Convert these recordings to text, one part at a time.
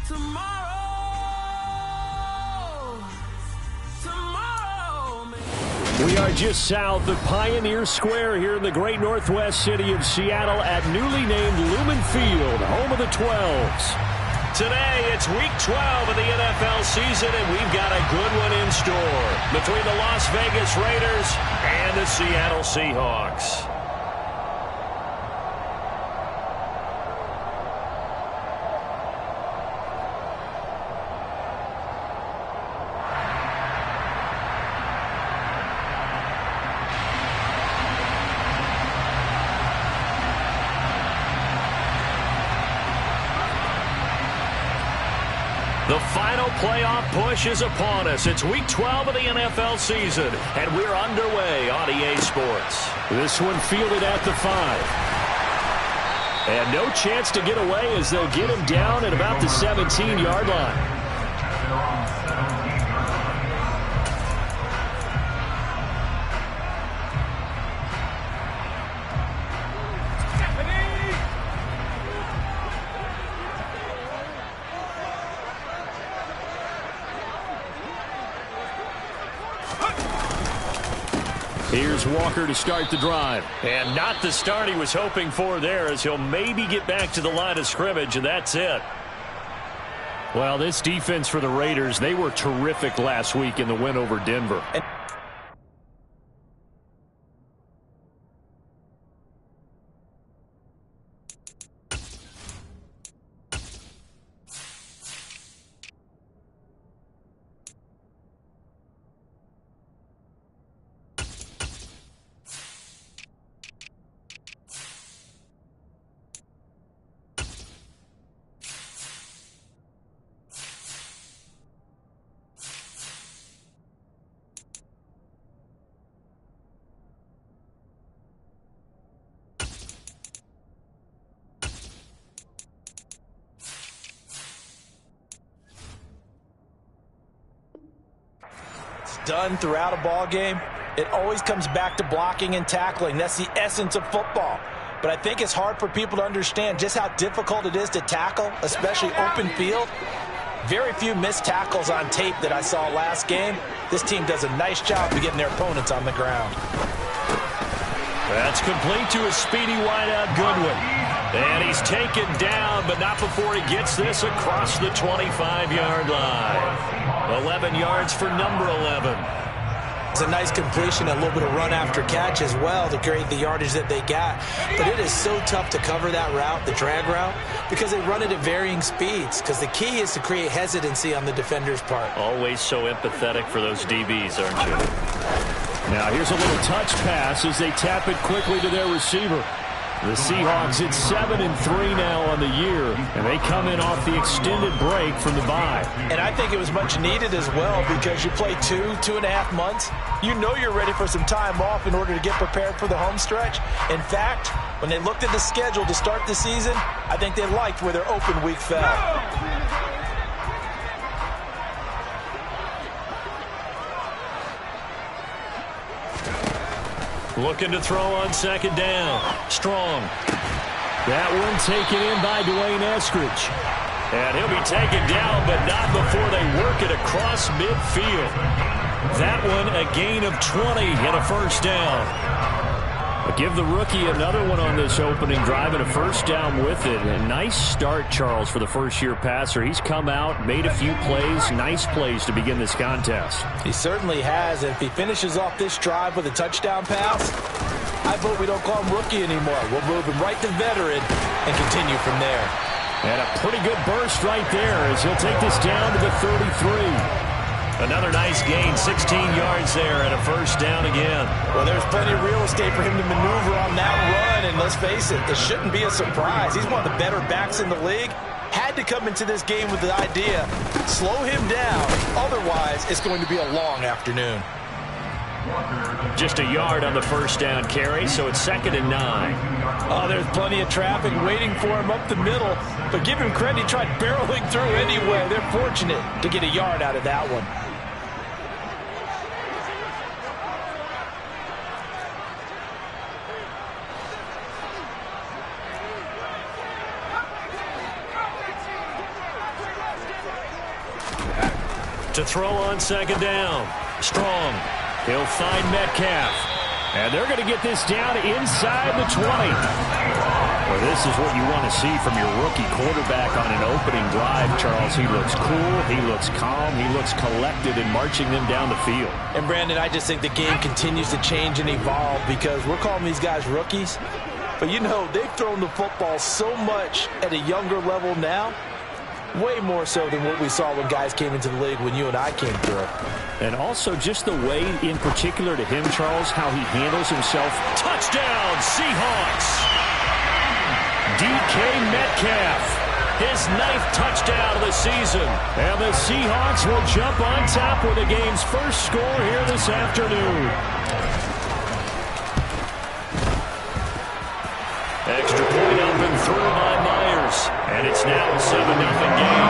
We are just south of Pioneer Square here in the great northwest city of Seattle at newly named Lumen Field, home of the 12s. Today, it's week 12 of the NFL season, and we've got a good one in store between the Las Vegas Raiders and the Seattle Seahawks. The final playoff push is upon us. It's week 12 of the NFL season, and we're underway on EA Sports. This one fielded at the 5. And no chance to get away as they'll get him down at about the 17-yard line. Here's Walker to start the drive. And not the start he was hoping for there, as he'll maybe get back to the line of scrimmage, and that's it. Well, this defense for the Raiders, they were terrific last week in the win over Denver. Done throughout a ball game, it always comes back to blocking and tackling. That's the essence of football. But I think it's hard for people to understand just how difficult it is to tackle, especially open field. Very few missed tackles on tape that I saw last game. This team does a nice job of getting their opponents on the ground. That's complete to a speedy wideout Goodwin. And he's taken down, but not before he gets this across the 25-yard line. 11 yards for number 11. It's a nice completion, a little bit of run after catch as well to create the yardage that they got. But it is so tough to cover that route, the drag route, because they run it at varying speeds. Because the key is to create hesitancy on the defender's part. Always so empathetic for those DBs, aren't you? Now here's a little touch pass as they tap it quickly to their receiver. The Seahawks at 7-3 now on the year, and they come in off the extended break from the bye. And I think it was much needed as well, because you play 2.5 months. You know you're ready for some time off in order to get prepared for the home stretch. In fact, when they looked at the schedule to start the season, I think they liked where their open week fell. Looking to throw on second down. Strong. That one taken in by Dwayne Eskridge. And he'll be taken down, but not before they work it across midfield. That one a gain of 20 and a first down. But give the rookie another one on this opening drive and a first down with it. A nice start, Charles, for the first-year passer. He's come out, made a few plays, nice plays to begin this contest. He certainly has. And if he finishes off this drive with a touchdown pass, I vote we don't call him rookie anymore. We'll move him right to veteran and continue from there. And a pretty good burst right there as he'll take this down to the 33. Another nice gain, 16 yards there, and a first down again. Well, there's plenty of real estate for him to maneuver on that run, and let's face it, this shouldn't be a surprise. He's one of the better backs in the league. Had to come into this game with the idea, slow him down, otherwise it's going to be a long afternoon. Just a yard on the first down carry, so it's 2nd and 9. Oh, there's plenty of traffic waiting for him up the middle, but give him credit, he tried barreling through anyway. They're fortunate to get a yard out of that one. To throw on second down. Strong. He'll find Metcalf. And they're going to get this down inside the 20. Well, this is what you want to see from your rookie quarterback on an opening drive, Charles. He looks cool. He looks calm. He looks collected in marching them down the field. And, Brandon, I just think the game continues to change and evolve because we're calling these guys rookies. But, you know, they've thrown the football so much at a younger level now. Way more so than what we saw when guys came into the league when you and I came through. And also just the way, in particular to him, Charles, how he handles himself. Touchdown, Seahawks! DK Metcalf, his 9th touchdown of the season. And the Seahawks will jump on top with the game's first score here this afternoon. Extra point up and through by Myers. And it's now a 7-0 game.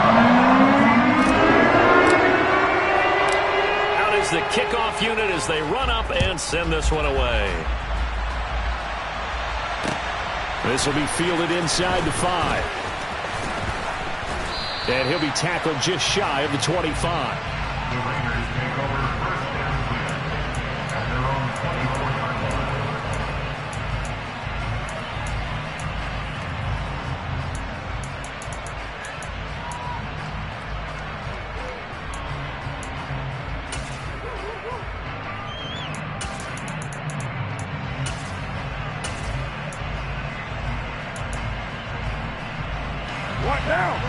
Out is the kickoff unit as they run up and send this one away. This will be fielded inside the 5. And he'll be tackled just shy of the 25.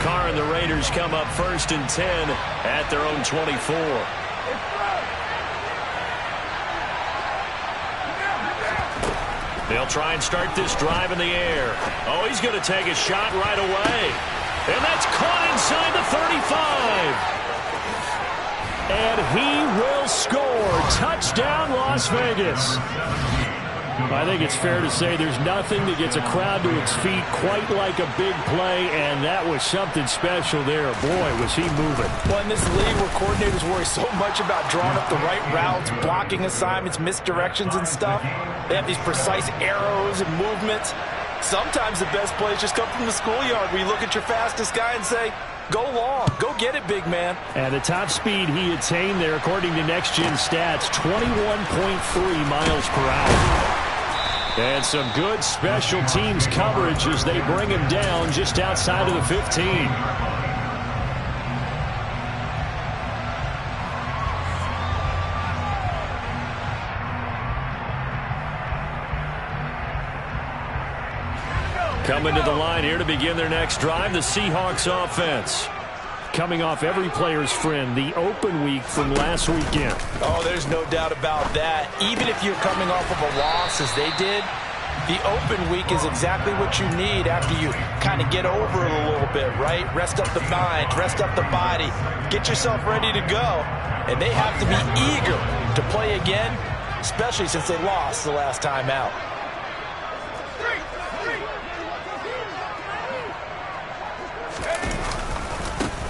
Carr and the Raiders come up 1st and 10 at their own 24. They'll try and start this drive in the air. Oh, he's going to take a shot right away. And that's caught inside the 35. And he will score. Touchdown, Las Vegas. I think it's fair to say there's nothing that gets a crowd to its feet quite like a big play, and that was something special there. Boy, was he moving. Well, in this league where coordinators worry so much about drawing up the right routes, blocking assignments, misdirections and stuff, they have these precise arrows and movements. Sometimes the best plays just come from the schoolyard where you look at your fastest guy and say, go long. Go get it, big man. And the top speed he attained there, according to Next Gen Stats, 21.3 miles per hour. And some good special teams coverage as they bring him down just outside of the 15. Coming to the line here to begin their next drive, the Seahawks offense. Coming off every player's friend, the open week from last weekend. Oh, there's no doubt about that. Even if you're coming off of a loss as they did, the open week is exactly what you need after you kind of get over it a little bit, right? Rest up the mind, rest up the body, get yourself ready to go. And they have to be eager to play again, especially since they lost the last time out.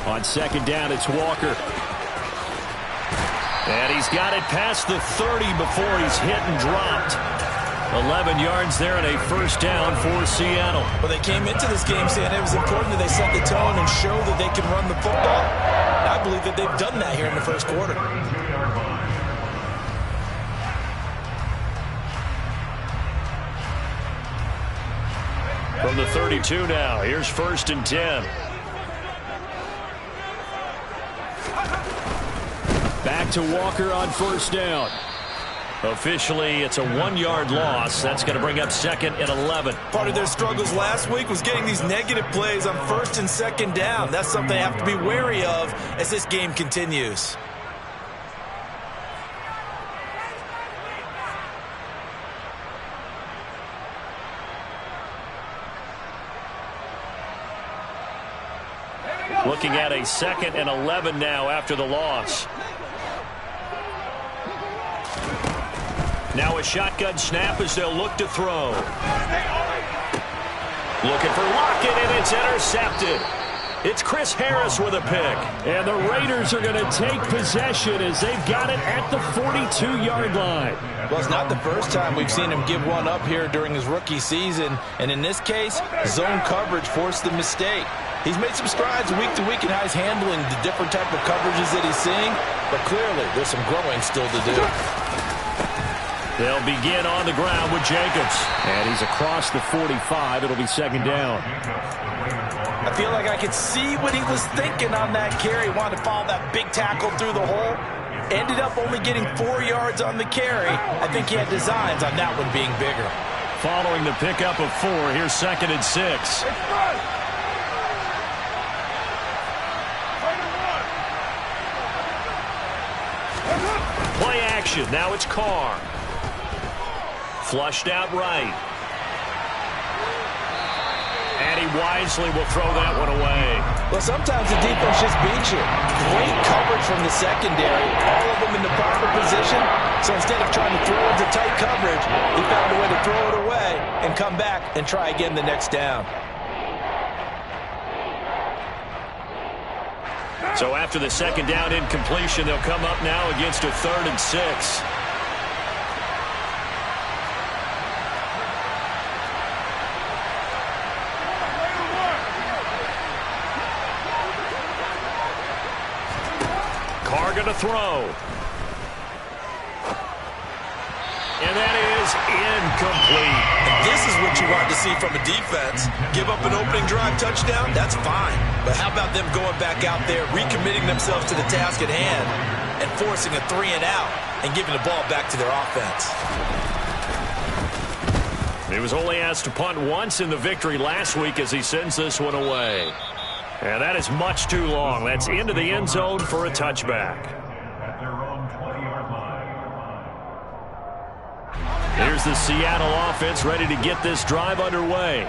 On second down, it's Walker. And he's got it past the 30 before he's hit and dropped. 11 yards there and a first down for Seattle. Well, they came into this game saying it was important that they set the tone and show that they can run the football. I believe that they've done that here in the first quarter. From the 32 now, here's 1st and 10. Back to Walker on first down. Officially, it's a 1-yard loss. That's going to bring up 2nd and 11. Part of their struggles last week was getting these negative plays on 1st and 2nd down. That's something they have to be wary of as this game continues. Looking at a 2nd and 11 now after the loss. Now a shotgun snap as they'll look to throw. Looking for Lockett, and it's intercepted. It's Chris Harris with a pick. And the Raiders are going to take possession as they've got it at the 42-yard line. Well, it's not the first time we've seen him give one up here during his rookie season. And in this case, zone coverage forced the mistake. He's made some strides week to week in how he's handling the different type of coverages that he's seeing, but clearly there's some growing still to do. They'll begin on the ground with Jacobs. And he's across the 45. It'll be second down. I feel like I could see what he was thinking on that carry. He wanted to follow that big tackle through the hole. Ended up only getting 4 yards on the carry. I think he had designs on that one being bigger. Following the pickup of 4, here's second and 6. Play action. Now it's Carr. Flushed out right. And he wisely will throw that one away. Well, sometimes the defense just beats you. Great coverage from the secondary. All of them in the proper position. So instead of trying to throw into tight coverage, he found a way to throw it away and come back and try again the next down. So after the second down incompletion, they'll come up now against a 3rd and 6. Carr going to throw. And that is incomplete. And this is what you want to see from a defense. Give up an opening drive touchdown, that's fine. But how about them going back out there, recommitting themselves to the task at hand, and forcing a 3 and out, and giving the ball back to their offense. He was only asked to punt once in the victory last week as he sends this one away. And that is much too long. That's into the end zone for a touchback. Here's the Seattle offense ready to get this drive underway.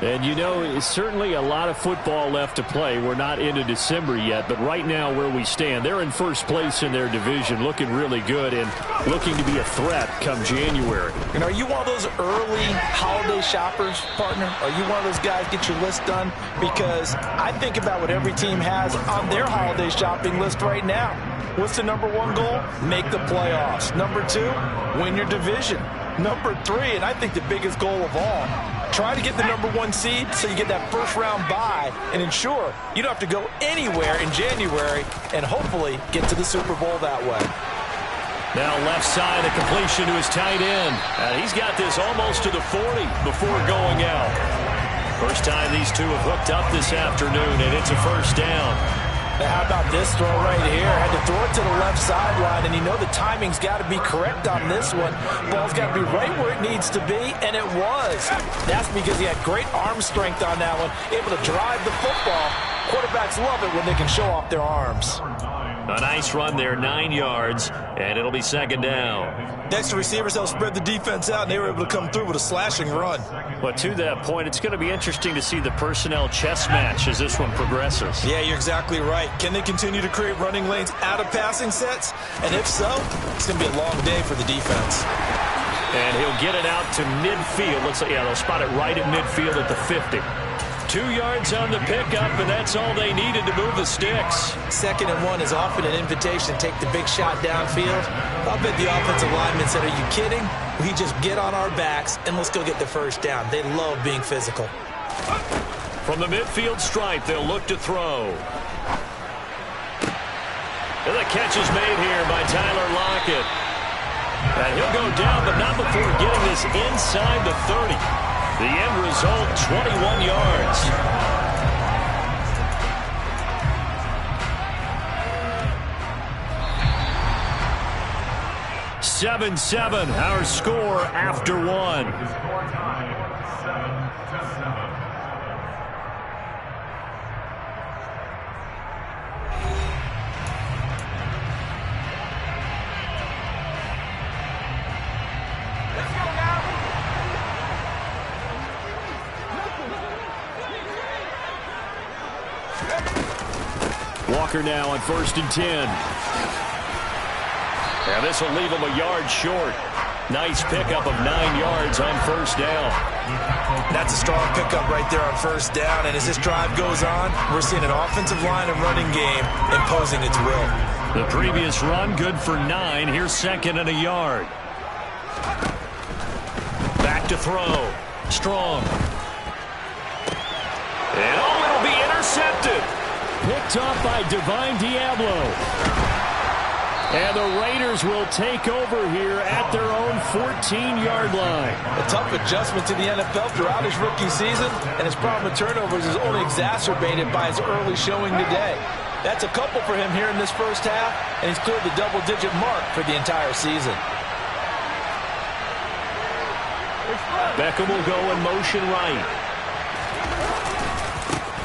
And, you know, it's certainly a lot of football left to play. We're not into December yet, but right now where we stand, they're in first place in their division, looking really good and looking to be a threat come January. And are you one of those early holiday shoppers, partner? Are you one of those guys get your list done? Because I think about what every team has on their holiday shopping list right now. What's the number 1 goal? Make the playoffs. Number 2, win your division. Number 3, and I think the biggest goal of all, try to get the number 1 seed so you get that first-round bye and ensure you don't have to go anywhere in January and hopefully get to the Super Bowl that way. Now left side, a completion to his tight end. He's got this almost to the 40 before going out. First time these two have hooked up this afternoon, and it's a first down. How about this throw right here? Had to throw it to the left sideline, and you know the timing's got to be correct on this one. Ball's got to be right where it needs to be, and it was. That's because he had great arm strength on that one, able to drive the football. Quarterbacks love it when they can show off their arms. A nice run there, 9 yards, and it'll be second down. Next, the receivers helped spread the defense out, and they were able to come through with a slashing run. But to that point, it's going to be interesting to see the personnel chess match as this one progresses. Yeah, you're exactly right. Can they continue to create running lanes out of passing sets? And if so, it's going to be a long day for the defense. And he'll get it out to midfield. Let's say, yeah, they'll spot it right at midfield at the 50. 2 yards on the pickup, and that's all they needed to move the sticks. 2nd and 1 is often an invitation to take the big shot downfield. I'll bet the offensive lineman said, are you kidding? We just get on our backs, and let's go get the first down. They love being physical. From the midfield stripe, they'll look to throw. And the catch is made here by Tyler Lockett. And he'll go down, but not before getting this inside the 30. The end result, 21 yards. 7-7, our score after 1. Walker now on 1st and 10. And this will leave him a yard short. Nice pickup of 9 yards on first down. That's a strong pickup right there on first down. And as this drive goes on, we're seeing an offensive line and running game imposing its will. The previous run good for 9. Here's 2nd and a yard. Back to throw. Strong. And it'll be intercepted. intercepted. Picked off by Divine Diablo. And the Raiders will take over here at their own 14-yard line. A tough adjustment to the NFL throughout his rookie season, and his problem with turnovers is only exacerbated by his early showing today. That's a couple for him here in this first half, and he's cleared the double-digit mark for the entire season. Beckham will go in motion right.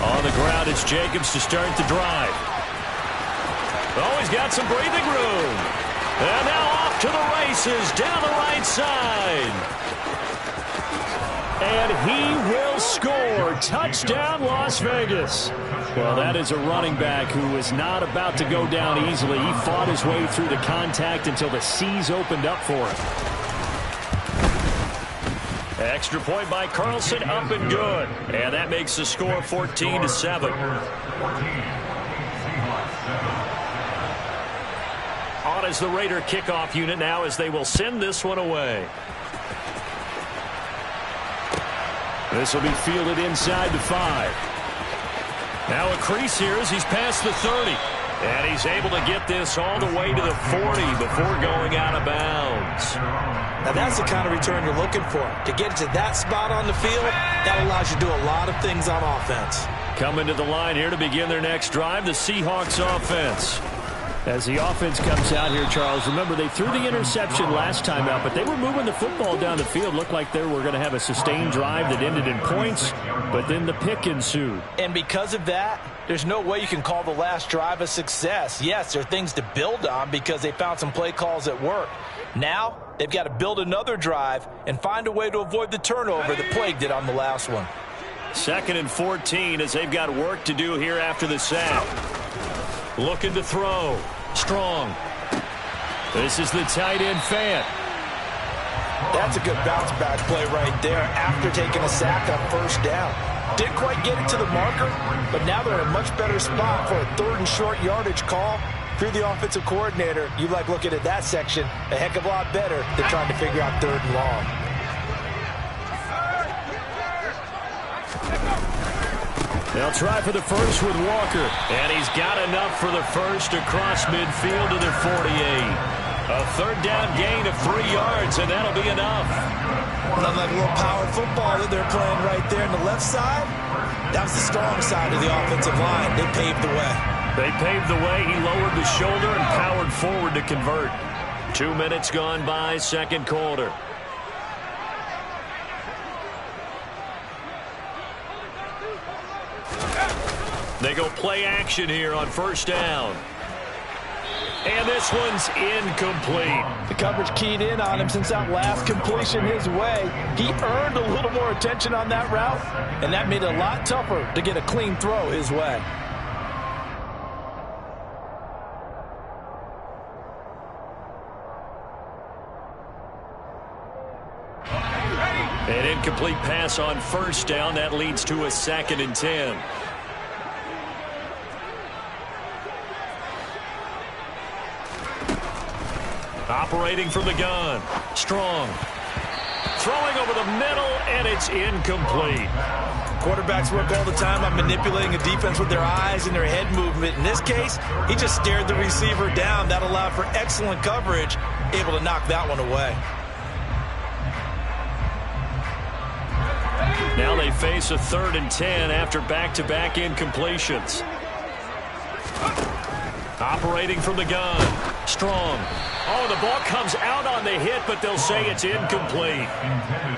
On the ground, it's Jacobs to start the drive. Oh, he's got some breathing room. And now off to the races down the right side. And he will score. Touchdown, Las Vegas. Well, that is a running back who is not about to go down easily. He fought his way through the contact until the seas opened up for him. Extra point by Carlson, up and good. And that makes the score 14-7. On as the Raider kickoff unit now as they will send this one away. This will be fielded inside the 5. Now a crease here as he's past the 30. And he's able to get this all the way to the 40 before going out of bounds. Now that's the kind of return you're looking for. To get to that spot on the field, that allows you to do a lot of things on offense. Coming to the line here to begin their next drive, the Seahawks offense. As the offense comes out here, Charles, remember they threw the interception last time out, but they were moving the football down the field. Looked like they were going to have a sustained drive that ended in points, but then the pick ensued. And because of that, there's no way you can call the last drive a success. Yes, there are things to build on because they found some play calls that work. Now, they've got to build another drive and find a way to avoid the turnover that plagued it on the last one. 2nd and 14 as they've got work to do here after the sack. Looking to throw. Strong. This is the tight end Fant. That's a good bounce back play right there after taking a sack on first down. Didn't quite get it to the marker, but now they're in a much better spot for a 3rd and short yardage call. If you're the offensive coordinator, you like looking at that section a heck of a lot better than trying to figure out 3rd and long. They'll try for the first with Walker. And he's got enough for the first across midfield to the 48. A 3rd down gain of 3 yards, and that'll be enough. Not like a little power football that they're playing right there on the left side. That was the strong side of the offensive line. They paved the way. They paved the way. He lowered the shoulder and powered forward to convert. 2 minutes gone by, second quarter. They go play action here on first down. And this one's incomplete. The coverage keyed in on him since that last completion his way. He earned a little more attention on that route, and that made it a lot tougher to get a clean throw his way. An incomplete pass on first down. That leads to a 2nd and 10. Operating from the gun. Strong. Throwing over the middle, and it's incomplete. Quarterbacks work all the time on manipulating a defense with their eyes and their head movement. In this case, he just stared the receiver down. That allowed for excellent coverage, able to knock that one away. Now they face a 3rd and 10 after back-to-back incompletions. Operating from the gun. Strong. Oh, the ball comes out on the hit, but they'll say it's incomplete.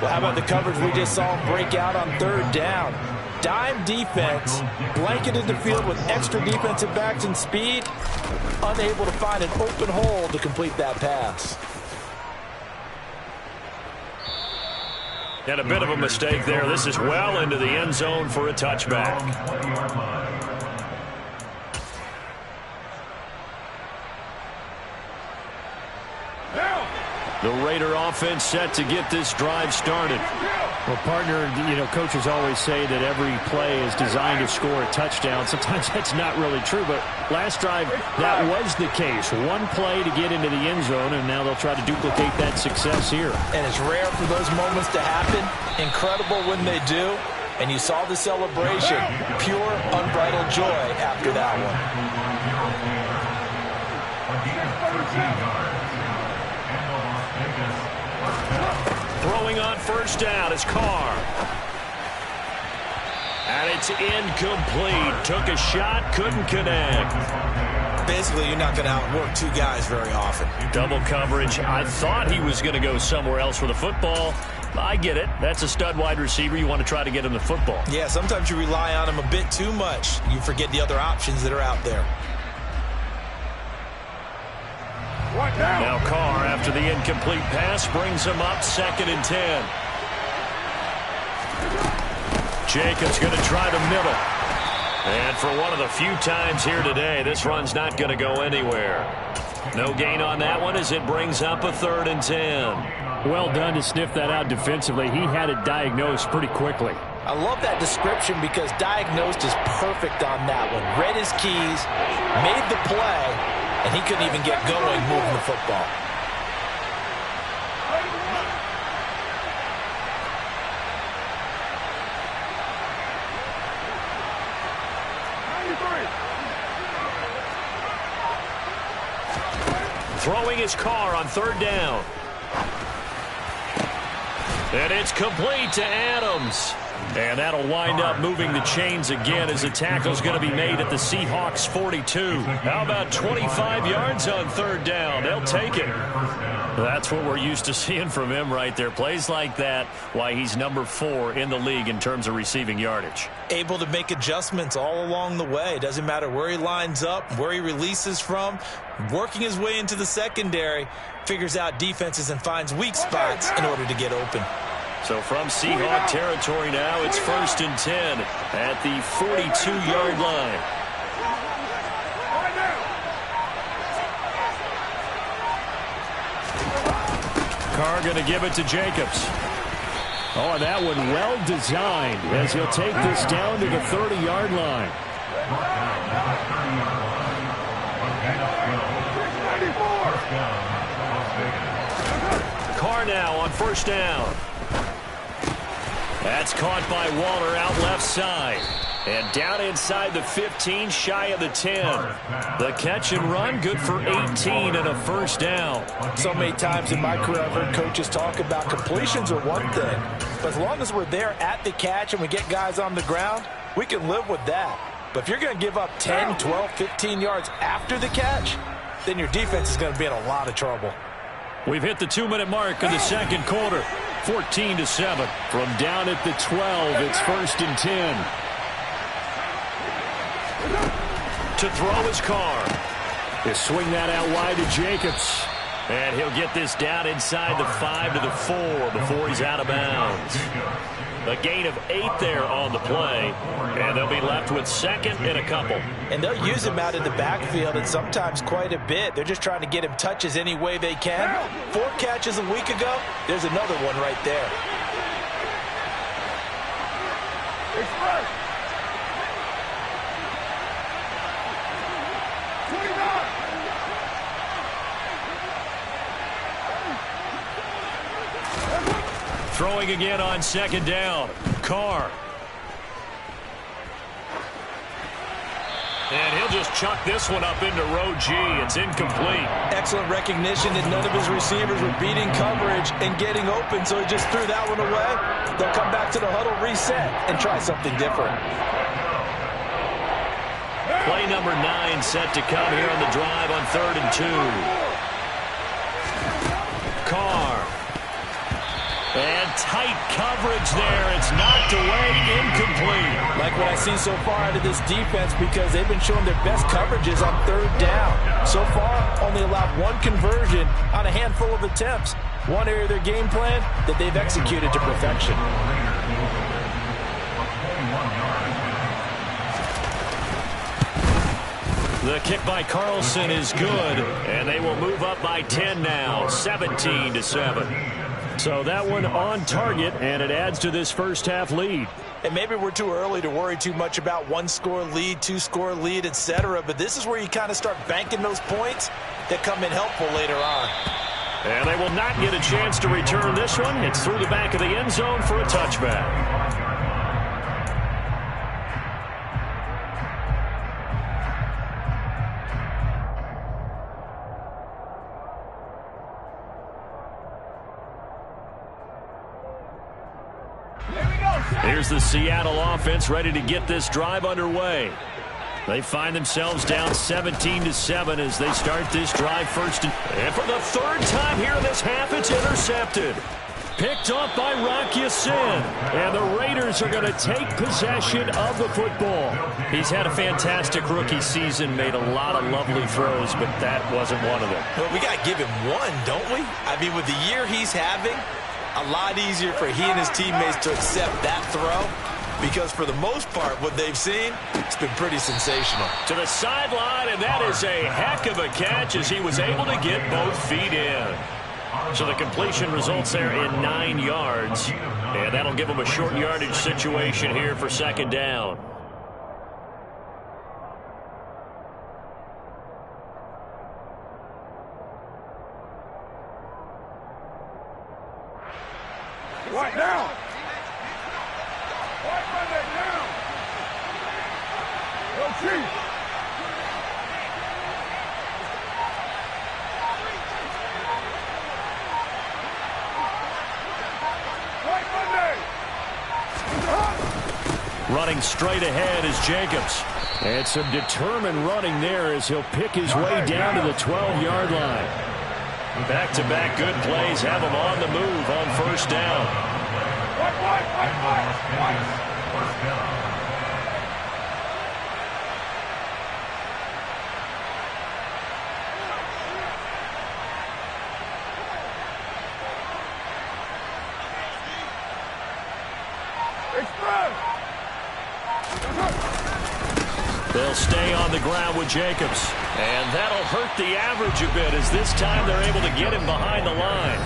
Well, how about the coverage we just saw him break out on 3rd down? Dime defense, blanketed the field with extra defensive backs and speed, unable to find an open hole to complete that pass. And a bit of a mistake there. This is well into the end zone for a touchback. The Raider offense set to get this drive started. Well, partner, coaches always say that every play is designed to score a touchdown. Sometimes that's not really true, but last drive, that was the case. One play to get into the end zone, and now they'll try to duplicate that success here. And it's rare for those moments to happen. Incredible when they do. And you saw the celebration. Pure, unbridled joy after that one. Throwing on first down is Carr. And it's incomplete. Took a shot, couldn't connect. Basically, you're not going to outwork two guys very often. Double coverage. I thought he was going to go somewhere else with the football. I get it. That's a stud wide receiver. You want to try to get him the football. Yeah, sometimes you rely on him a bit too much. You forget the other options that are out there. Now Carr, after the incomplete pass, brings him up 2nd and 10. Jacobs going to try the middle. And for one of the few times here today, this run's not going to go anywhere. No gain on that one as it brings up a 3rd and 10. Well done to sniff that out defensively. He had it diagnosed pretty quickly. I love that description because diagnosed is perfect on that one. Read his keys, made the play, and he couldn't even get going moving the football. Throwing his Carr on 3rd down. And it's complete to Adams. And that'll wind up moving the chains again as the tackle's going to be made at the Seahawks 42. How about 25 yards on 3rd down? They'll take it. That's what we're used to seeing from him right there. Plays like that, why he's number 4 in the league in terms of receiving yardage. Able to make adjustments all along the way. Doesn't matter where he lines up, where he releases from. Working his way into the secondary, figures out defenses and finds weak spots in order to get open. So from Seahawk territory now, it's 1st and 10 at the 42-yard line. Carr going to give it to Jacobs. Oh, and that one well designed as he'll take this down to the 30-yard line. Carr now on 1st down. That's caught by Waller out left side. And down inside the 15, shy of the 10. The catch and run, good for 18 and a 1st down. So many times in my career I've heard coaches talk about completions are one thing. But as long as we're there at the catch and we get guys on the ground, we can live with that. But if you're going to give up 10, 12, 15 yards after the catch, then your defense is going to be in a lot of trouble. We've hit the 2-minute mark of the 2nd quarter. 14-7. From down at the 12, it's 1st and 10. To throw his Carr. They swing that out wide to Jacobs. And he'll get this down inside the 5 to the 4 before he's out of bounds. A gain of 8 there on the play. And they'll be left with 2nd and a couple. And they'll use him out in the backfield and sometimes quite a bit. They're just trying to get him touches any way they can. 4 catches a week ago. There's another one right there. Throwing again on 2nd down. Carr. And he'll just chuck this one up into row G. It's incomplete. Excellent recognition that none of his receivers were beating coverage and getting open, so he just threw that one away. They'll come back to the huddle, reset, and try something different. Play number 9 set to come here on the drive on 3rd and 2. Carr. And tight coverage there. It's knocked away, incomplete. Like what I see so far out of this defense because they've been showing their best coverages on 3rd down. So far, only allowed 1 conversion on a handful of attempts. One area of their game plan that they've executed to perfection. The kick by Carlson is good, and they will move up by 10 now, 17-7. So that one on target, and it adds to this first half lead. And maybe we're too early to worry too much about 1-score lead, 2-score lead, etc. But this is where you kind of start banking those points that come in helpful later on. And they will not get a chance to return this one. It's through the back of the end zone for a touchback. Here's the Seattle offense ready to get this drive underway. They find themselves down 17-7 as they start this drive first. And for the third time here in this half, it's intercepted. Picked off by Rock Ya-Sin. And the Raiders are going to take possession of the football. He's had a fantastic rookie season, made a lot of lovely throws, but that wasn't one of them. Well, we got to give him one, don't we? I mean, with the year he's having, a lot easier for he and his teammates to accept that throw. Because for the most part, what they've seen, it's been pretty sensational. To the sideline, and that is a heck of a catch as he was able to get both feet in. So the completion results there in 9 yards. And that'll give him a short yardage situation here for second down. Right now. Right Monday now. Yo, Chief. Right Monday. Running straight ahead is Jacobs. And some determined running there as he'll pick his way down to the 12-yard line. Back-to-back good plays have him on the move on first down. First down. They'll stay on the ground with Jacobs. And that'll hurt the average a bit as this time they're able to get him behind the line.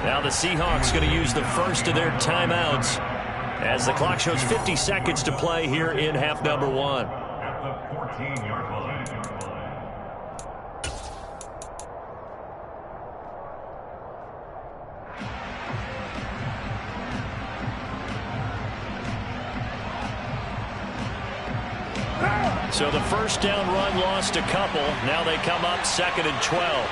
Now the Seahawks going to use the first of their timeouts as the clock shows 50 seconds to play here in half number 1. At the 14-yard line. So the first down run lost a couple. Now they come up 2nd and 12.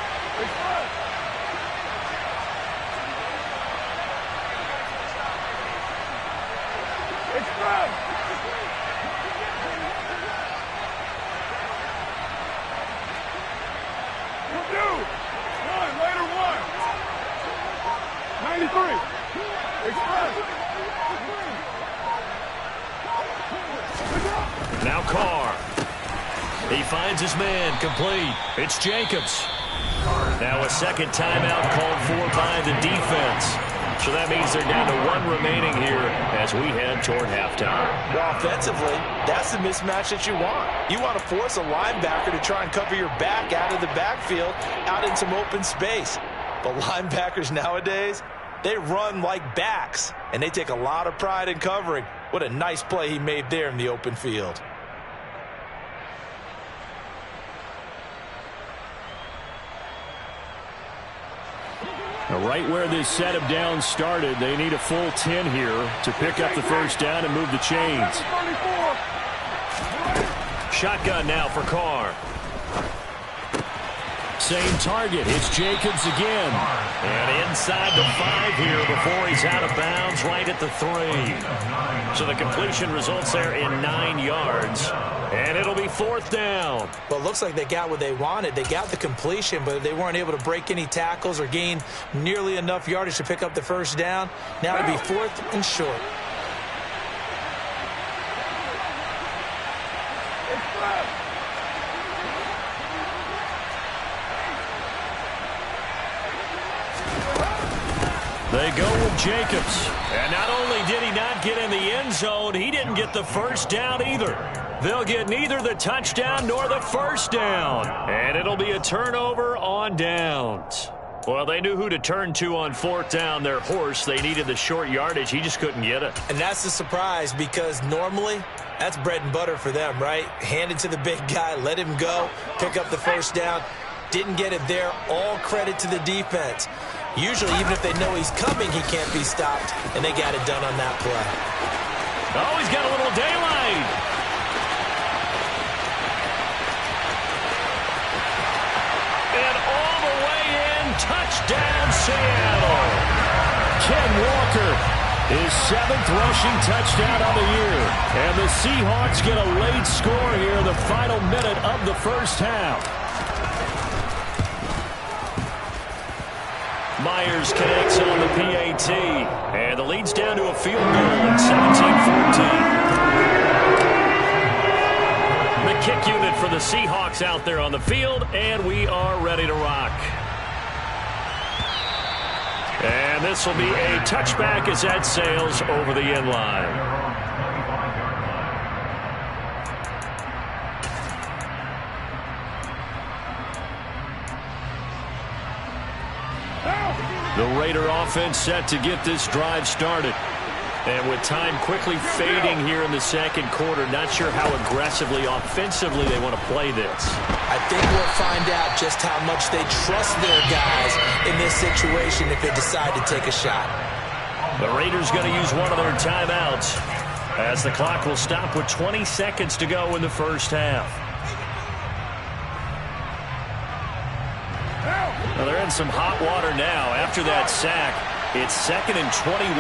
Now Carr. He finds his man complete. It's Jacobs. Now a second timeout called for by the defense. So that means they're down to 1 remaining here as we head toward halftime. Well, offensively, that's the mismatch that you want. You want to force a linebacker to try and cover your back out of the backfield, out in some open space. But linebackers nowadays, they run like backs, and they take a lot of pride in covering. What a nice play he made there in the open field. Right where this set of downs started, they need a full 10 here to pick up the first down and move the chains. Shotgun now for Carr. Same target. It's Jacobs again. And inside the 5 here before he's out of bounds right at the 3. So the completion results there in 9 yards. And it'll be 4th down. Well, it looks like they got what they wanted. They got the completion, but they weren't able to break any tackles or gain nearly enough yardage to pick up the first down. Now it'll be 4th and short. They go with Jacobs. And not only did he not get in the end zone, he didn't get the first down either. They'll get neither the touchdown nor the first down. And it'll be a turnover on downs. Well, they knew who to turn to on 4th down. Their horse, they needed the short yardage. He just couldn't get it. And that's the surprise because normally that's bread and butter for them, right? Hand it to the big guy, let him go, pick up the first down. Didn't get it there. All credit to the defense. Usually, even if they know he's coming, he can't be stopped, and they got it done on that play. Oh, he's got a little daylight. And all the way in, touchdown, Seattle. Ken Walker His 7th rushing touchdown on the year. And the Seahawks get a late score here in the final minute of the first half. Myers connects on the PAT. And the lead's down to a field goal at 17-14. The kick unit for the Seahawks out there on the field, and we are ready to rock. And this will be a touchback as that sails over the end line. The Raider offense set to get this drive started. And with time quickly fading here in the second quarter, not sure how aggressively, offensively they want to play this. I think we'll find out just how much they trust their guys in this situation if they decide to take a shot. The Raiders going to use one of their timeouts as the clock will stop with 20 seconds to go in the first half. Well, they're in some hot water now. After that sack, it's 2nd and 21.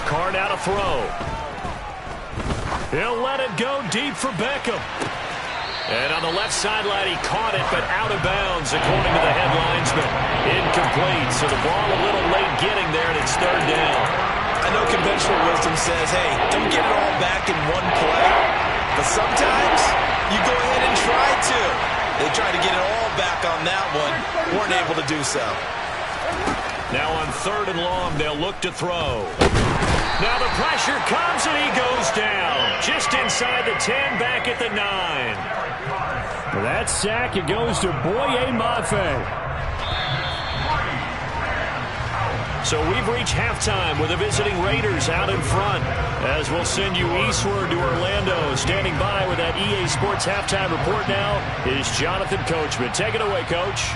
Carr now to throw. He'll let it go deep for Beckham. And on the left sideline, he caught it, but out of bounds, according to the head linesman. Incomplete, so the ball a little late getting there, and it's 3rd down. I know conventional wisdom says, hey, don't get it all back in one play. But sometimes you go ahead and try to. They tried to get it all back on that one. Weren't able to do so. Now on 3rd and long, they'll look to throw. Now the pressure comes, and he goes down. Just inside the 10, back at the 9. For that sack, it goes to Boye Mafe. So we've reached halftime with the visiting Raiders out in front. As we'll send you eastward to Orlando. Standing by with that EA Sports halftime report now is Jonathan Coachman. Take it away, Coach.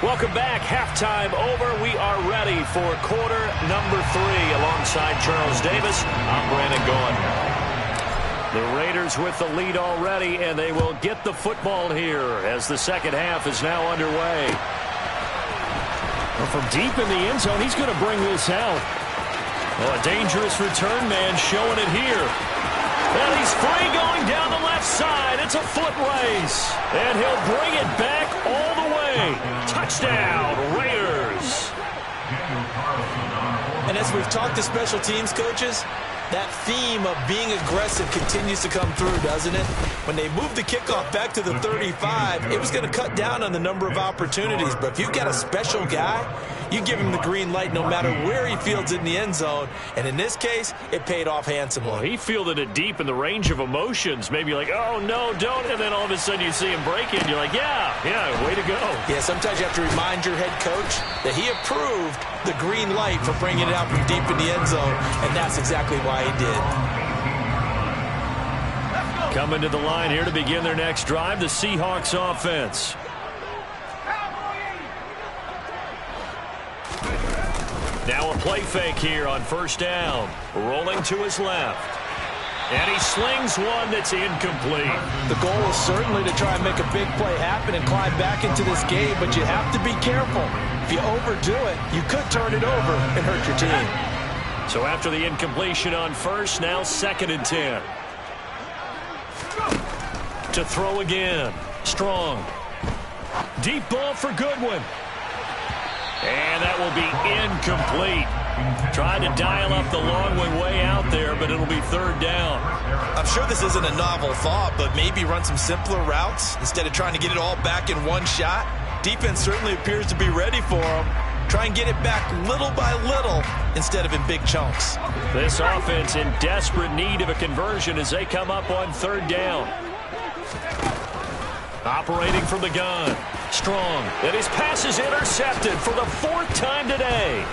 Welcome back. Halftime over. We are ready for quarter number 3. Alongside Charles Davis, I'm Brandon Gaudin. The Raiders with the lead already, and they will get the football here as the second half is now underway. Well, from deep in the end zone, he's going to bring this out. Well, a dangerous return man showing it here. And he's free going down the left side. It's a foot race. And he'll bring it back all the way. Touchdown, Raiders. And as we've talked to special teams coaches, that theme of being aggressive continues to come through, doesn't it? When they moved the kickoff back to the 35, it was going to cut down on the number of opportunities. But if you've got a special guy, you give him the green light no matter where he fields it in the end zone. And in this case, it paid off handsomely. Well, he fielded it deep in the range of emotions. Maybe like, oh, no, don't. And then all of a sudden you see him break it. You're like, yeah, way to go. Yeah, sometimes you have to remind your head coach that he approved the green light for bringing it out from deep in the end zone. And that's exactly why he did. Coming to the line here to begin their next drive, the Seahawks offense. Now a play fake here on 1st down. Rolling to his left. And he slings one that's incomplete. The goal is certainly to try and make a big play happen and climb back into this game, but you have to be careful. If you overdo it, you could turn it over and hurt your team. So after the incompletion on 1st, now 2nd and 10. To throw again. Strong. Deep ball for Goodwin. And that will be incomplete. Tried to dial up the long way out there, but it'll be 3rd down. I'm sure this isn't a novel thought, but maybe run some simpler routes instead of trying to get it all back in one shot. Defense certainly appears to be ready for them. Try and get it back little by little instead of in big chunks. This offense in desperate need of a conversion as they come up on 3rd down. Operating from the gun. Strong. And his pass is intercepted for the 4th time today.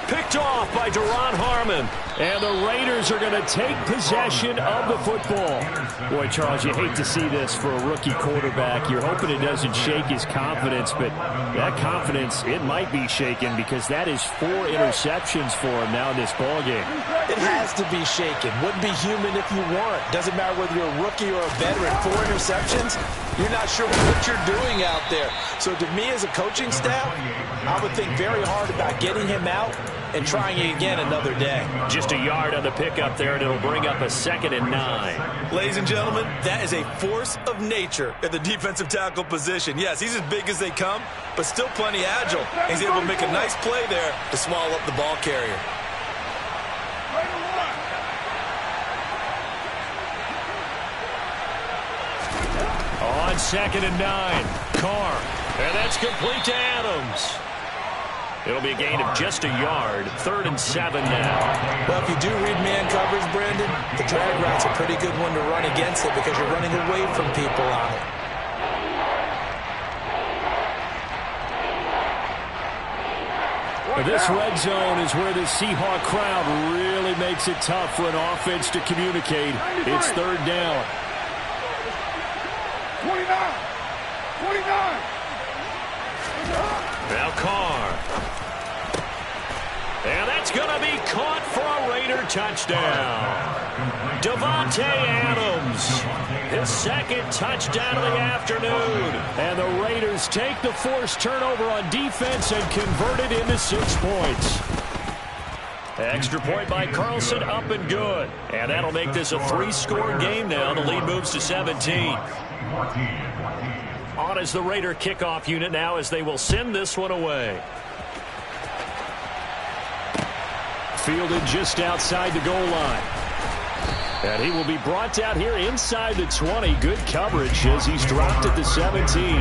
Picked off by Duron Harmon. And the Raiders are going to take possession of the football. Boy, Charles, you hate to see this for a rookie quarterback. You're hoping it doesn't shake his confidence, but that confidence, it might be shaken because that is 4 interceptions for him now in this ballgame. It has to be shaken. Wouldn't be human if you weren't. Doesn't matter whether you're a rookie or a veteran. 4 interceptions, you're not sure what you're doing out there. So to me as a coaching staff, I would think very hard about getting him out and trying it again another day. Just a yard on the pickup there, and it'll bring up a 2nd and 9. Ladies and gentlemen, that is a force of nature at the defensive tackle position. Yes, he's as big as they come, but still plenty agile. He's able to make a nice play there to swallow up the ball carrier. On 2nd and 9, Carr. And that's complete to Adams. It'll be a gain of just a yard. 3rd and 7 now. Well, if you do read man coverage, Brandon, the drag route's a pretty good one to run against it because you're running away from people on it. This red zone is where the Seahawk crowd really makes it tough for an offense to communicate. It's 3rd down. 29. Now Carr. And that's going to be caught for a Raider touchdown. Davante Adams, his 2nd touchdown of the afternoon. And the Raiders take the forced turnover on defense and convert it into 6 points. Extra point by Carlson, up and good. And that'll make this a 3-score game now. The lead moves to 17. On is the Raider kickoff unit now as they will send this one away. Fielded just outside the goal line. And he will be brought down here inside the 20. Good coverage as he's dropped at the 17.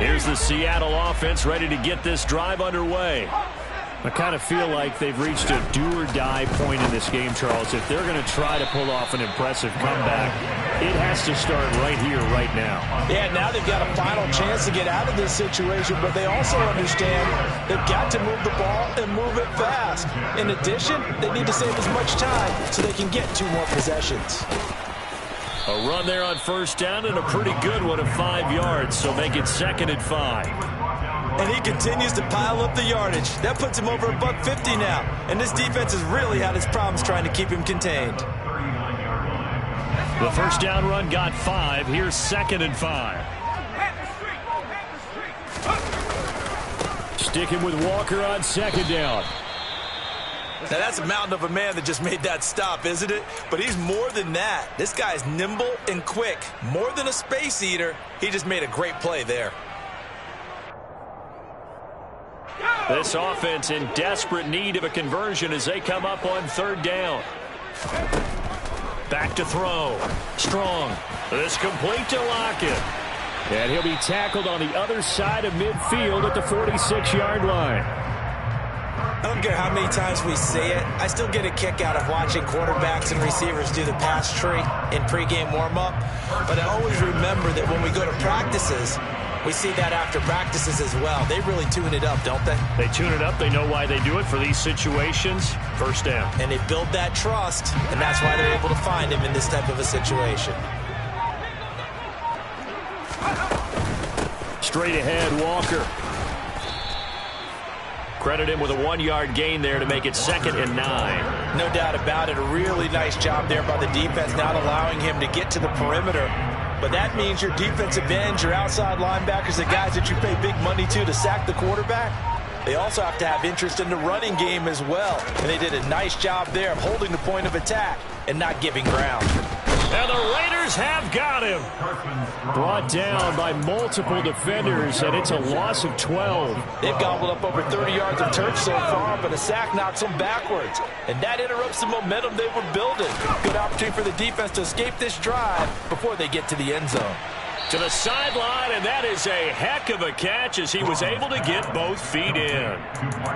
Here's the Seattle offense ready to get this drive underway. I kind of feel like they've reached a do-or-die point in this game, Charles. If they're going to try to pull off an impressive comeback, it has to start right here, right now. Yeah, now they've got a final chance to get out of this situation, but they also understand they've got to move the ball and move it fast. In addition, they need to save as much time so they can get 2 more possessions. A run there on 1st down and a pretty good one of 5 yards, so make it 2nd and 5. And he continues to pile up the yardage. That puts him over $150 now. And this defense has really had its problems trying to keep him contained. The 1st down run got 5. Here's 2nd and 5. Sticking with Walker on 2nd down. Now that's a mountain of a man that just made that stop, isn't it? But he's more than that. This guy's nimble and quick. More than a space eater. He just made a great play there. This offense in desperate need of a conversion as they come up on 3rd down. Back to throw. Strong. This complete to Lockett. And he'll be tackled on the other side of midfield at the 46-yard line. I don't care how many times we say it, I still get a kick out of watching quarterbacks and receivers do the pass tree in pregame warm-up. But I always remember that when we go to practices, we see that after practices as well. They really tune it up, don't they? They tune it up. They know why they do it for these situations. 1st down. And they build that trust, and that's why they're able to find him in this type of a situation. Straight ahead, Walker. Credit him with a 1-yard gain there to make it 2nd and 9. No doubt about it. A really nice job there by the defense, not allowing him to get to the perimeter. But that means your defensive ends, your outside linebackers, the guys that you pay big money to sack the quarterback, they also have to have interest in the running game as well. And they did a nice job there of holding the point of attack and not giving ground. And the Raiders have got him. Brought down by multiple defenders, and it's a loss of 12. They've gobbled up over 30 yards of turf so far, but a sack knocks them backwards. And that interrupts the momentum they were building. Good opportunity for the defense to escape this drive before they get to the end zone. To the sideline, and that is a heck of a catch as he was able to get both feet in.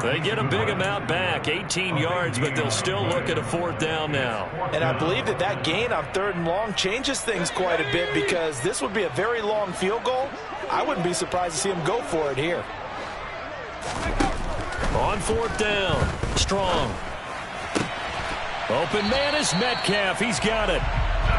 They get a big amount back, 18 yards, but they'll still look at a 4th down now. And I believe that gain on 3rd and long changes things quite a bit because this would be a very long field goal. I wouldn't be surprised to see him go for it here. On fourth down, Strong. Open man is Metcalf. He's got it.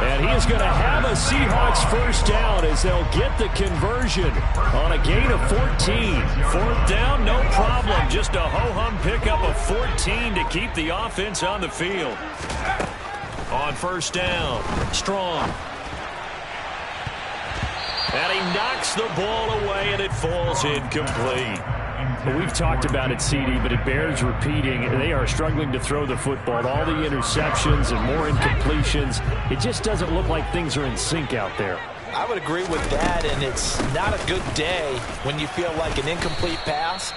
And he is going to have a Seahawks first down as they'll get the conversion on a gain of 14. Fourth down, no problem. Just a ho-hum pickup of 14 to keep the offense on the field. On first down, Strong. And he knocks the ball away, and it falls incomplete. Well, we've talked about it, CD, but it bears repeating. They are struggling to throw the football. All the interceptions and more incompletions. It just doesn't look like things are in sync out there. I would agree with that, and it's not a good day when you feel like an incomplete pass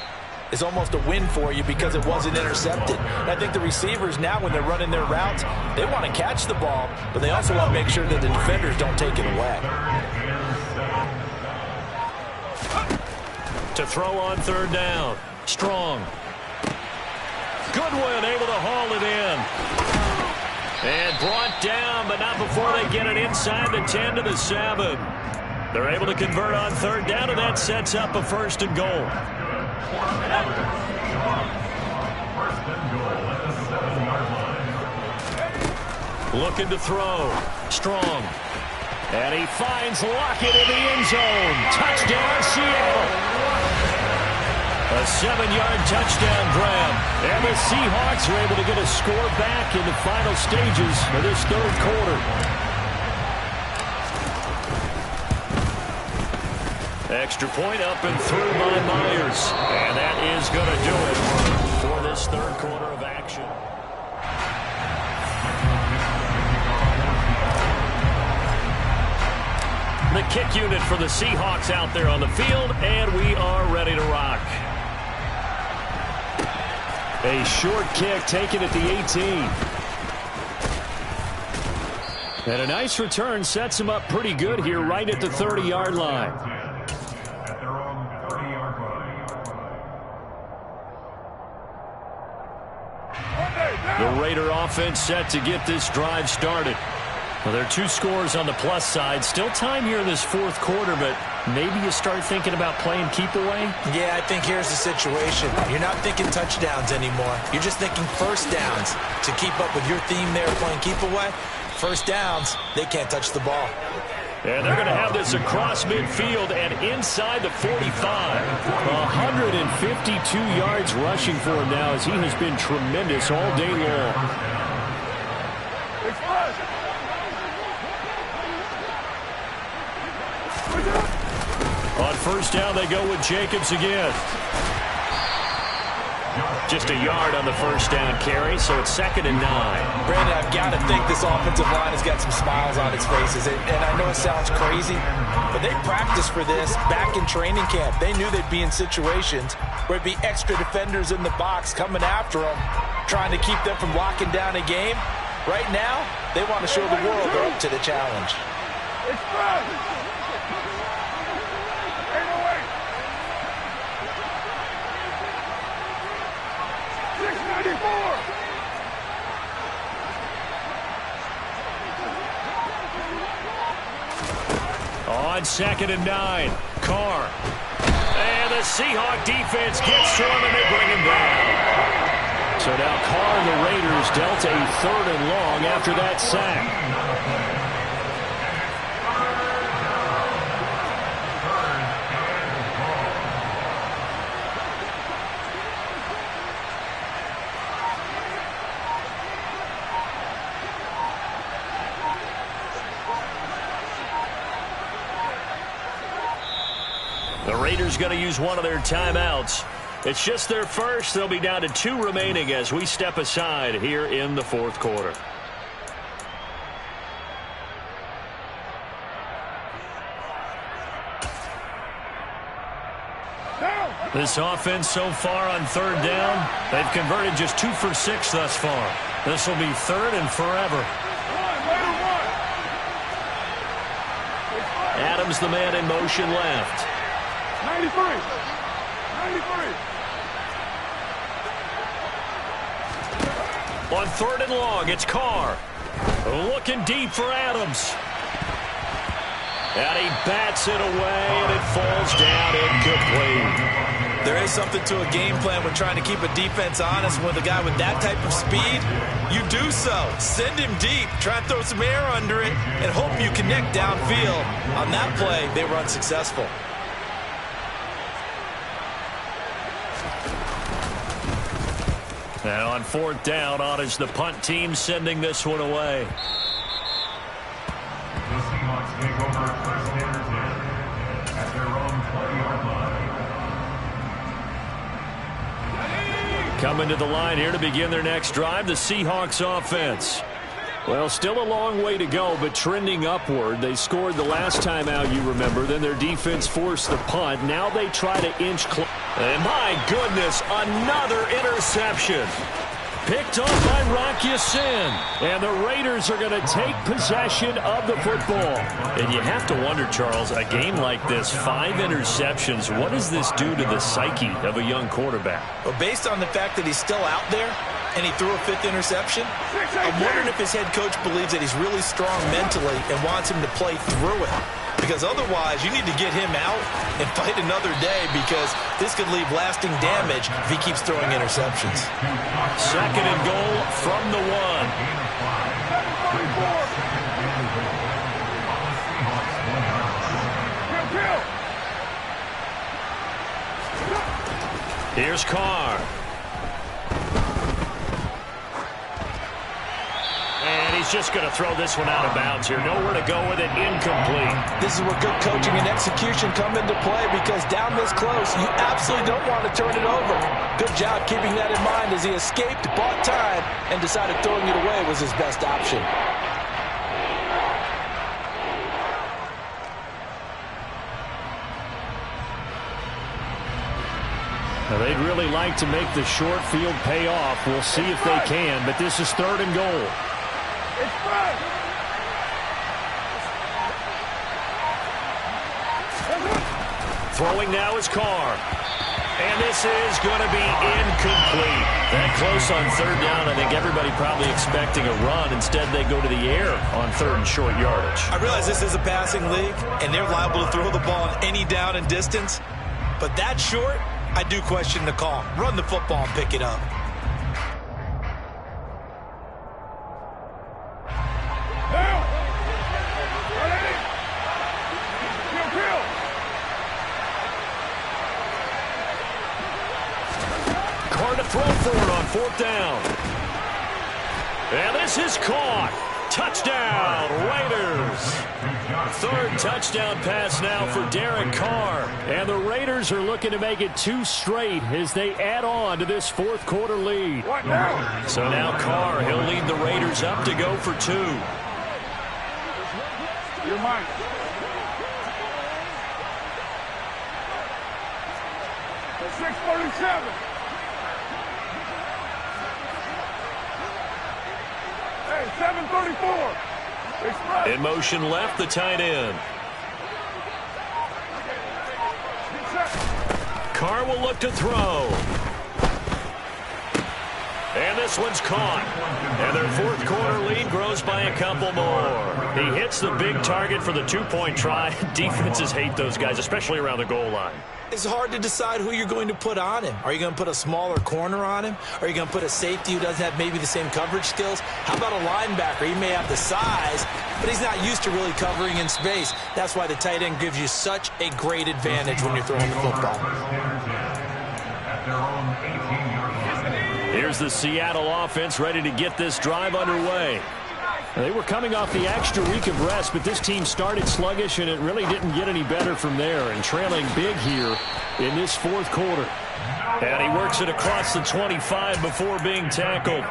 is almost a win for you because it wasn't intercepted. And I think the receivers now, when they're running their routes, they want to catch the ball, but they also want to make sure that the defenders don't take it away. To throw on third down, Strong. Goodwin able to haul it in. And brought down, but not before they get it inside the 10 to the 7. They're able to convert on third down, and that sets up a first and goal. Looking to throw, Strong. And he finds Lockett in the end zone. Touchdown, Seattle. A 7-yard touchdown grab. And the Seahawks are able to get a score back in the final stages of this third quarter. Extra point up and through by Myers. And that is going to do it for this third quarter of action. The kick unit for the Seahawks out there on the field, and we are ready to rock. A short kick taken at the 18. And a nice return sets him up pretty good here right at the 30-yard line. At their own 30-yard line. The Raider offense set to get this drive started. Well, there are 2 scores on the plus side. Still time here in this fourth quarter, but maybe you start thinking about playing keep away? Yeah, I think here's the situation. You're not thinking touchdowns anymore. You're just thinking first downs. To keep up with your theme there, playing keep away, first downs, they can't touch the ball. And they're going to have this across midfield and inside the 45. 152 yards rushing for him now as he has been tremendous all day long. On first down, they go with Jacobs again. Just a yard on the first down carry, so it's 2nd and 9. Brandon, I've got to think this offensive line has got some smiles on its faces. And I know it sounds crazy, but they practiced for this back in training camp. They knew they'd be in situations where it'd be extra defenders in the box coming after them, trying to keep them from locking down a game. Right now, they want to show the world they're up to the challenge. It's fun. On 2nd and 9, Carr. And the Seahawk defense gets to him, and they bring him down. So now Carr and the Raiders dealt a 3rd and long after that sack. The Raiders going to use one of their timeouts. It's just their first. They'll be down to 2 remaining as we step aside here in the fourth quarter. This offense so far on third down, they've converted just 2 for 6 thus far. This will be 3rd and forever. Adams, the man in motion left. 93. On 3rd and long, it's Carr. Looking deep for Adams. And he bats it away, and it falls down incomplete. There is something to a game plan when trying to keep a defense honest. With a guy with that type of speed, you do so. Send him deep, try and throw some air under it, and hope you connect downfield. On that play, they were unsuccessful. And on 4th down, on is the punt team sending this one away. The Seahawks take over first and 10 at their own 20-yard line. Coming to the line here to begin their next drive, the Seahawks offense. Well, still a long way to go, but trending upward. They scored the last time out, you remember. Then their defense forced the punt. Now they try to inch close. And my goodness, another interception. Picked off by Rock Ya-Sin. And the Raiders are going to take possession of the football. And you have to wonder, Charles, a game like this, 5 interceptions, what does this do to the psyche of a young quarterback? Well, based on the fact that he's still out there and he threw a 5th interception, I'm wondering if his head coach believes that he's really strong mentally and wants him to play through it. Because otherwise, you need to get him out and fight another day, because this could leave lasting damage if he keeps throwing interceptions. 2nd and goal from the 1. Here's Carr. And he's just going to throw this one out of bounds here. Nowhere to go with it. Incomplete. This is where good coaching and execution come into play, because down this close, you absolutely don't want to turn it over. Good job keeping that in mind as he escaped, bought time, and decided throwing it away was his best option. Now, they'd really like to make the short field pay off. We'll see if they can, but this is 3rd and goal. Throwing now is Carr. And this is going to be incomplete. That close on 3rd down. I think everybody probably expecting a run. Instead, they go to the air on 3rd and short yardage. I realize this is a passing league, and they're liable to throw the ball on any down and distance. But that short, I do question the call. Run the football and pick it up. Carr to throw for it on 4th down. And this is caught. Touchdown, Raiders. 3rd touchdown pass now for Derek Carr. And the Raiders are looking to make it 2 straight as they add on to this 4th quarter lead. So now Carr, he'll lead the Raiders up to go for 2. Your mind. That's 647. Hey, 734. Express. In motion left, the tight end. Carr will look to throw. And this one's caught. And their 4th quarter lead grows by a couple more. He hits the big target for the 2-point try. Defenses hate those guys, especially around the goal line. It's hard to decide who you're going to put on him. Are you going to put a smaller corner on him? Are you going to put a safety who doesn't have maybe the same coverage skills? How about a linebacker? He may have the size, but he's not used to really covering in space. That's why the tight end gives you such a great advantage when you're throwing the football. Here's the Seattle offense ready to get this drive underway. They were coming off the extra week of rest, but this team started sluggish, and it really didn't get any better from there, and trailing big here in this 4th quarter. And he works it across the 25 before being tackled.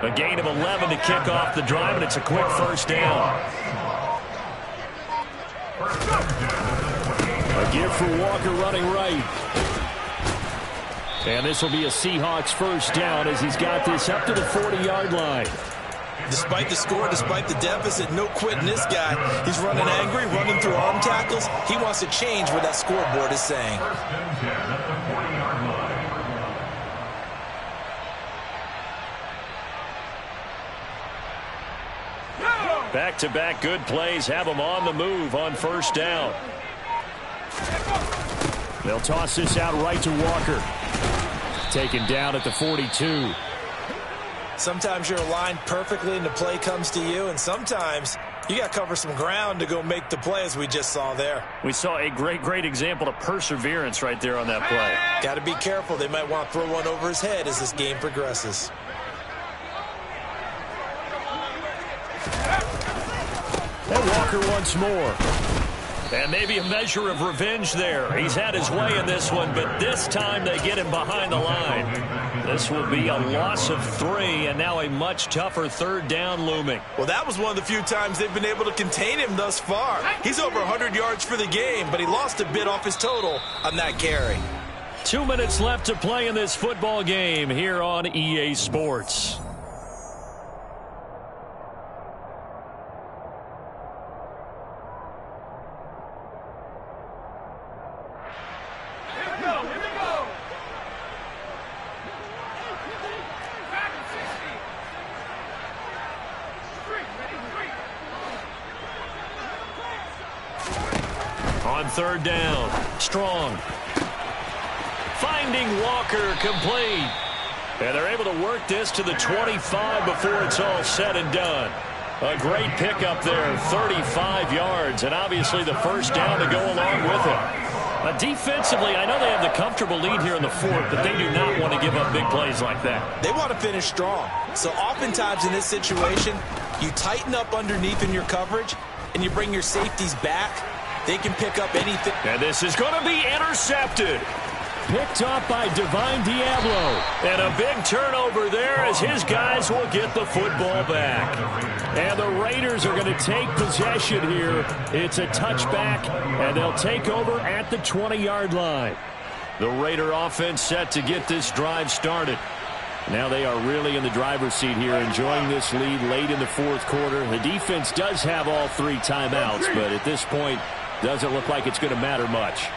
A gain of 11 to kick off the drive, and it's a quick 1st down. A give for Walker running right. And this will be a Seahawks 1st down as he's got this up to the 40-yard line. Despite the score, despite the deficit, no quitting this guy. He's running angry, running through arm tackles. He wants to change what that scoreboard is saying. Back-to-back good plays have them on the move on first down. They'll toss this out right to Walker. Taken down at the 42. Sometimes you're aligned perfectly and the play comes to you, and sometimes you got to cover some ground to go make the play, as we just saw there. We saw a great example of perseverance right there on that play. Got to be careful. They might want to throw one over his head as this game progresses. And Walker once more. And maybe a measure of revenge there. He's had his way in this one, but this time they get him behind the line. This will be a loss of 3, and now a much tougher third down looming. Well, that was one of the few times they've been able to contain him thus far. He's over 100 yards for the game, but he lost a bit off his total on that carry. 2 minutes left to play in this football game here on EA Sports. On third down, Strong. Finding Walker, complete. And they're able to work this to the 25 before it's all said and done. A great pickup there, 35 yards, and obviously the first down to go along with it. Defensively, I know they have the comfortable lead here in the fourth, but they do not want to give up big plays like that. They want to finish strong. So oftentimes in this situation, you tighten up underneath in your coverage, and you bring your safeties back. They can pick up anything. And this is going to be intercepted. Picked up by Divine Diablo. And a big turnover there as his guys will get the football back. And the Raiders are going to take possession here. It's a touchback, and they'll take over at the 20-yard line. The Raider offense set to get this drive started. Now they are really in the driver's seat here, enjoying this lead late in the fourth quarter. The defense does have all 3 timeouts, but at this point, doesn't look like it's going to matter much.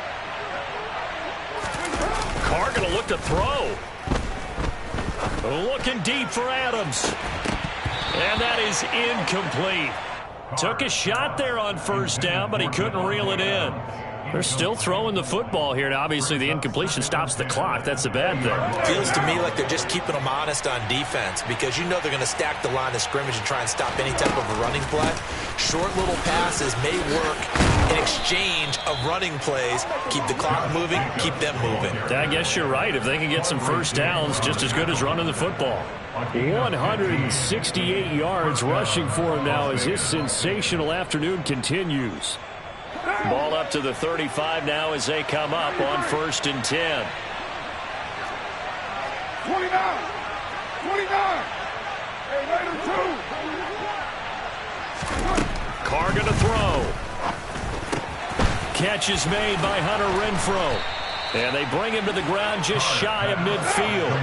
Carr going to look to throw. Looking deep for Adams. And that is incomplete. Took a shot there on first down, but he couldn't reel it in. They're still throwing the football here, and obviously the incompletion stops the clock. That's the bad thing. Feels to me like they're just keeping them honest on defense, because you know they're going to stack the line of scrimmage and try and stop any type of a running play. Short little passes may work in exchange of running plays. Keep the clock moving, keep them moving. I guess you're right. If they can get some first downs, just as good as running the football. 168 yards rushing for him now as his sensational afternoon continues. Ball up to the 35 now as they come up on 1st and 10. 29. Hey, Raider 2. Carr going to throw. Catch is made by Hunter Renfrow. And they bring him to the ground just shy of midfield.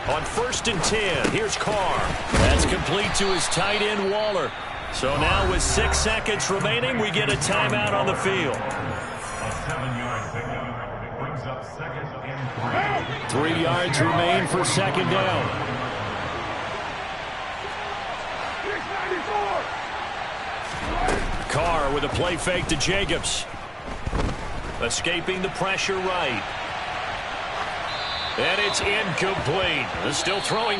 On 1st and 10, here's Carr. That's complete to his tight end, Waller. So now with 6 seconds remaining, we get a timeout on the field. A 7-yard pickup. It brings up 2nd and 3. 3 yards remain for 2nd down. 694. Carr with a play fake to Jacobs. Escaping the pressure right. And it's incomplete. Still throwing